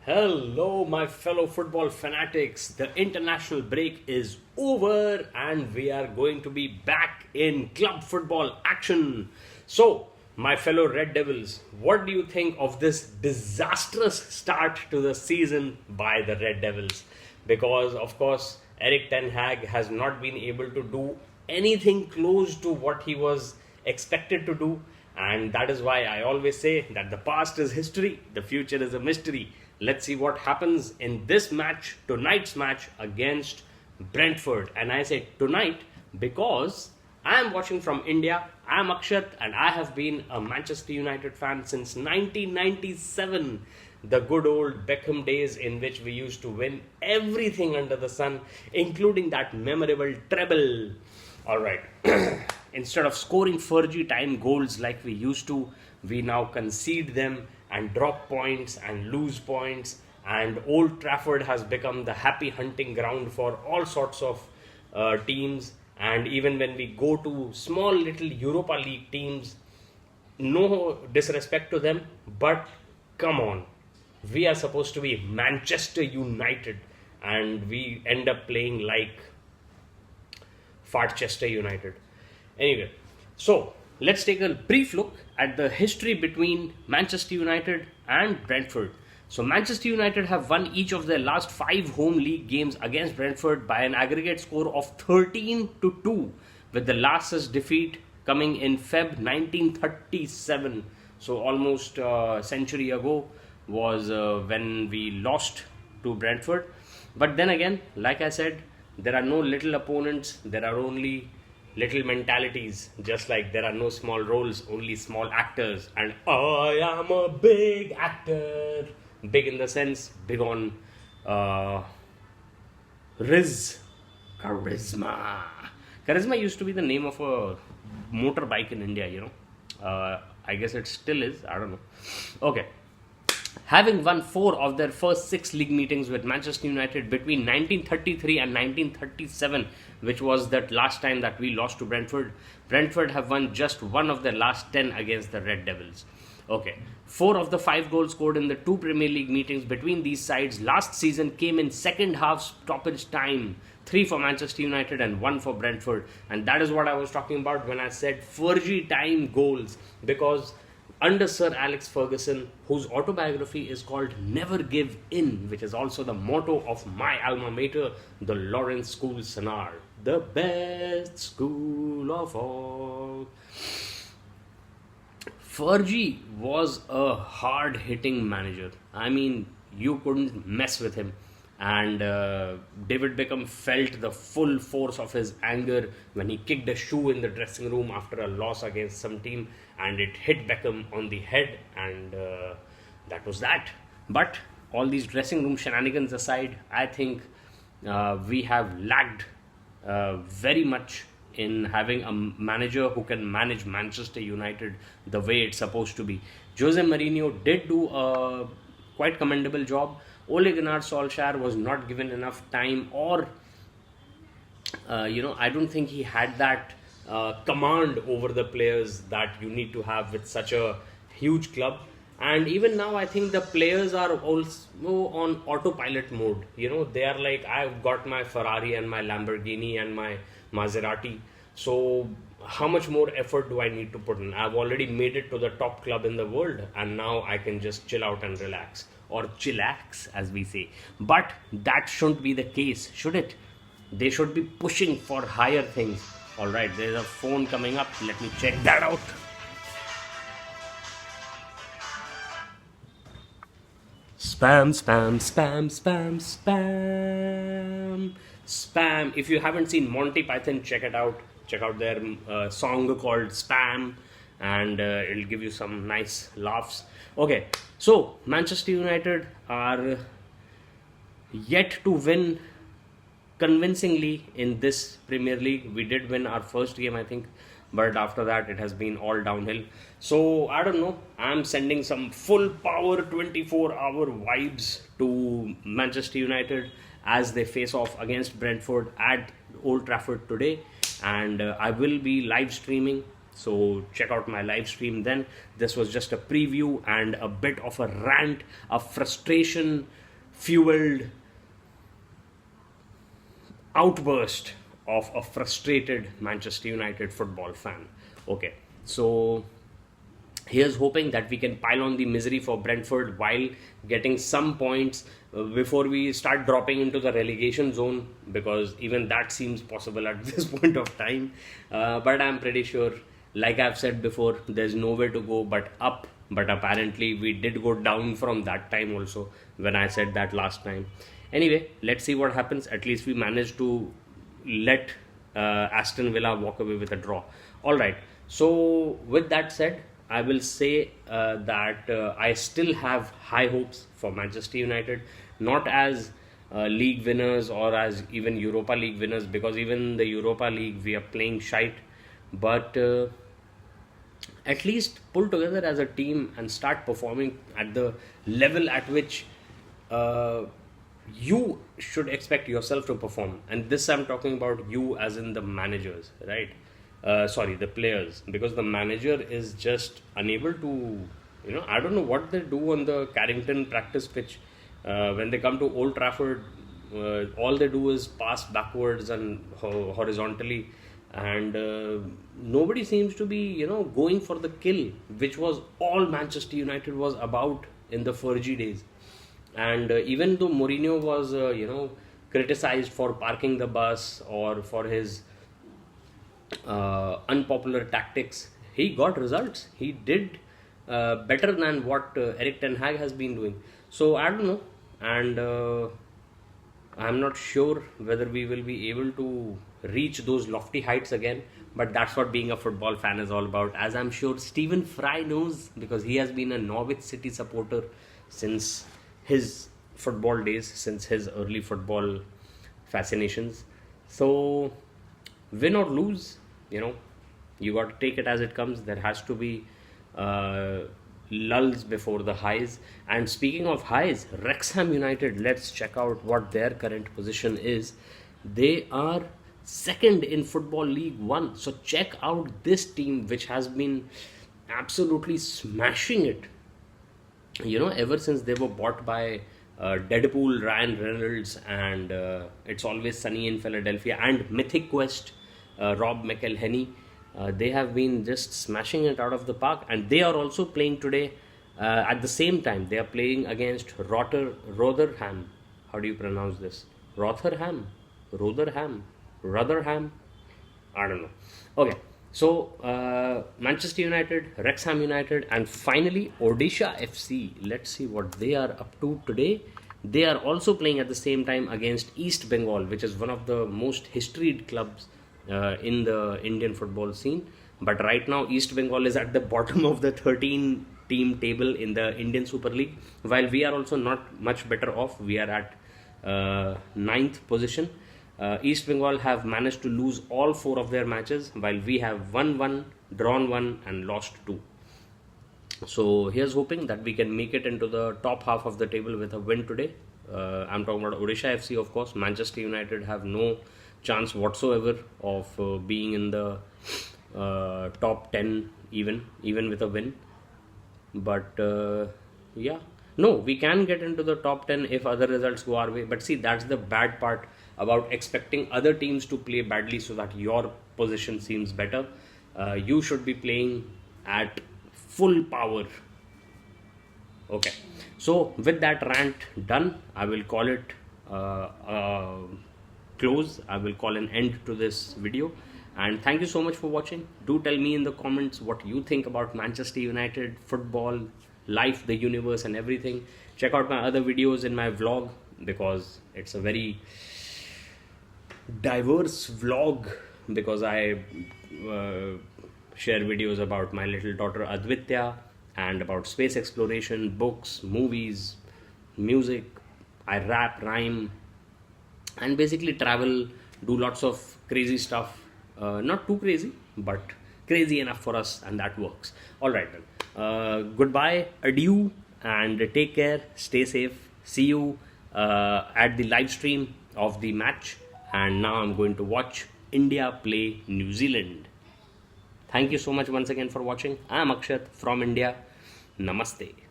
Hello, my fellow football fanatics. The international break is over and we are going to be back in club football action. So, my fellow Red Devils, what do you think of this disastrous start to the season by the Red Devils? Because, of course, Eric Ten Hag has not been able to do anything close to what he was expected to do, and that is why I always say that the past is history, the future is a mystery. Let's see what happens in this match, tonight's match against Brentford. And I say tonight because I am watching from India. I am Akshat and I have been a Manchester United fan since 1997. The good old Beckham days in which we used to win everything under the sun, including that memorable treble. Alright, instead of scoring Fergie time goals like we used to, we now concede them and drop points and lose points. And Old Trafford has become the happy hunting ground for all sorts of teams. And even when we go to small little Europa League teams, no disrespect to them, but come on, we are supposed to be Manchester United and we end up playing like Fartchester United. Anyway, so let's take a brief look at the history between Manchester United and Brentford. So Manchester United have won each of their last 5 home league games against Brentford by an aggregate score of 13-2, with the last defeat coming in Feb 1937. So almost a century ago was when we lost to Brentford. But then again, like I said, there are no little opponents, there are only little mentalities, just like there are no small roles, only small actors. And I am a big actor. Big in the sense, big on charisma. Charisma used to be the name of a motorbike in India, I guess it still is, I don't know. Okay. Having won 4 of their first 6 league meetings with Manchester United between 1933 and 1937, which was that last time that we lost to Brentford, Brentford have won just 1 of their last 10 against the Red Devils. Okay, 4 of the 5 goals scored in the 2 Premier League meetings between these sides last season came in second half stoppage time. 3 for Manchester United and 1 for Brentford. And that is what I was talking about when I said Fergie time goals, because under Sir Alex Ferguson, whose autobiography is called Never Give In, which is also the motto of my alma mater, the Lawrence School Sanar, the best school of all. Fergie was a hard-hitting manager. I mean, you couldn't mess with him. And David Beckham felt the full force of his anger when he kicked a shoe in the dressing room after a loss against some team, and it hit Beckham on the head, and that was that. But all these dressing room shenanigans aside, I think we have lagged very much in having a manager who can manage Manchester United the way it's supposed to be. Jose Mourinho did do a quite commendable job. Ole Gunnar Solskjaer was not given enough time, or I don't think he had that command over the players that you need to have with such a huge club. And even now, I think the players are also on autopilot mode. They are like, I've got my Ferrari and my Lamborghini and my Maserati. So how much more effort do I need to put in? I've already made it to the top club in the world, and now I can just chill out and relax. Or chillax, as we say. But that shouldn't be the case, should it? They should be pushing for higher things. Alright, there's a phone coming up. Let me check that out. Spam, spam, spam, spam, spam. Spam. If you haven't seen Monty Python, check it out. Check out their song called Spam, and it'll give you some nice laughs. Okay, so Manchester United are yet to win convincingly in this Premier League. We did win our first game, I think, but after that it has been all downhill. So I don't know, I'm sending some full power 24-hour vibes to Manchester United as they face off against Brentford at Old Trafford today. And I will be live streaming So check out my live stream then. This was just a preview and a bit of a rant, a frustration fueled outburst of a frustrated Manchester United football fan. Okay, so here's hoping that we can pile on the misery for Brentford while getting some points before we start dropping into the relegation zone, because even that seems possible at this point of time. But I'm pretty sure, like I've said before, there's nowhere to go but up. But apparently we did go down from that time also, when I said that last time. Anyway, let's see what happens. At least we managed to let Aston Villa walk away with a draw. All right. So with that said, I will say that I still have high hopes for Manchester United, not as league winners or as even Europa League winners, because even the Europa League we are playing shite, but at least pull together as a team and start performing at the level at which you should expect yourself to perform. And this I'm talking about you as in the managers, right? Sorry, the players, because the manager is just unable to, I don't know what they do on the Carrington practice pitch. When they come to Old Trafford, all they do is pass backwards and horizontally, and nobody seems to be, going for the kill, which was all Manchester United was about in the Fergie days. And even though Mourinho was, criticized for parking the bus or for his unpopular tactics, he got results. He did better than what Eric Ten Hag has been doing. So I don't know, and I'm not sure whether we will be able to reach those lofty heights again. But that's what being a football fan is all about, as I'm sure Stephen Fry knows, because he has been a Norwich City supporter since his football days, since his early football fascinations. So win or lose, you got to take it as it comes. There has to be lulls before the highs. And speaking of highs, Wrexham United, let's check out what their current position is. They are second in Football League One. So check out this team, which has been absolutely smashing it, ever since they were bought by Deadpool, Ryan Reynolds, and It's Always Sunny in Philadelphia, and Mythic Quest, Rob McElhenney. They have been just smashing it out of the park, and they are also playing today at the same time. They are playing against Rotherham. How do you pronounce this? Rotherham? Rotherham? I don't know. Okay. So, Manchester United, Wrexham United, and finally Odisha FC. Let's see what they are up to today. They are also playing at the same time against East Bengal, which is one of the most historied clubs in the Indian football scene. But right now, East Bengal is at the bottom of the 13-team table in the Indian Super League, while we are also not much better off. We are at 9th position. East Bengal have managed to lose all 4 of their matches, while we have won 1, drawn 1, and lost 2. So here's hoping that we can make it into the top half of the table with a win today. I'm talking about Odisha FC, of course. Manchester United have no chance whatsoever of being in the top 10 even with a win. But yeah, no, we can get into the top 10 if other results go our way. But see, that's the bad part about expecting other teams to play badly so that your position seems better. You should be playing at full power. Okay, so with that rant done, I will call it close. I will call an end to this video, and thank you so much for watching. Do tell me in the comments what you think about Manchester United, football, life, the universe, and everything. Check out my other videos in my vlog, because it's a very diverse vlog, because I share videos about my little daughter Advitya, and about space exploration, books, movies, music. I rap, rhyme, and basically travel, do lots of crazy stuff. Not too crazy, but crazy enough for us, and that works. Alright then. Goodbye, adieu, and take care, stay safe. See you at the live stream of the match. And now I'm going to watch India play New Zealand. Thank you so much once again for watching. I am Akshat from India. Namaste.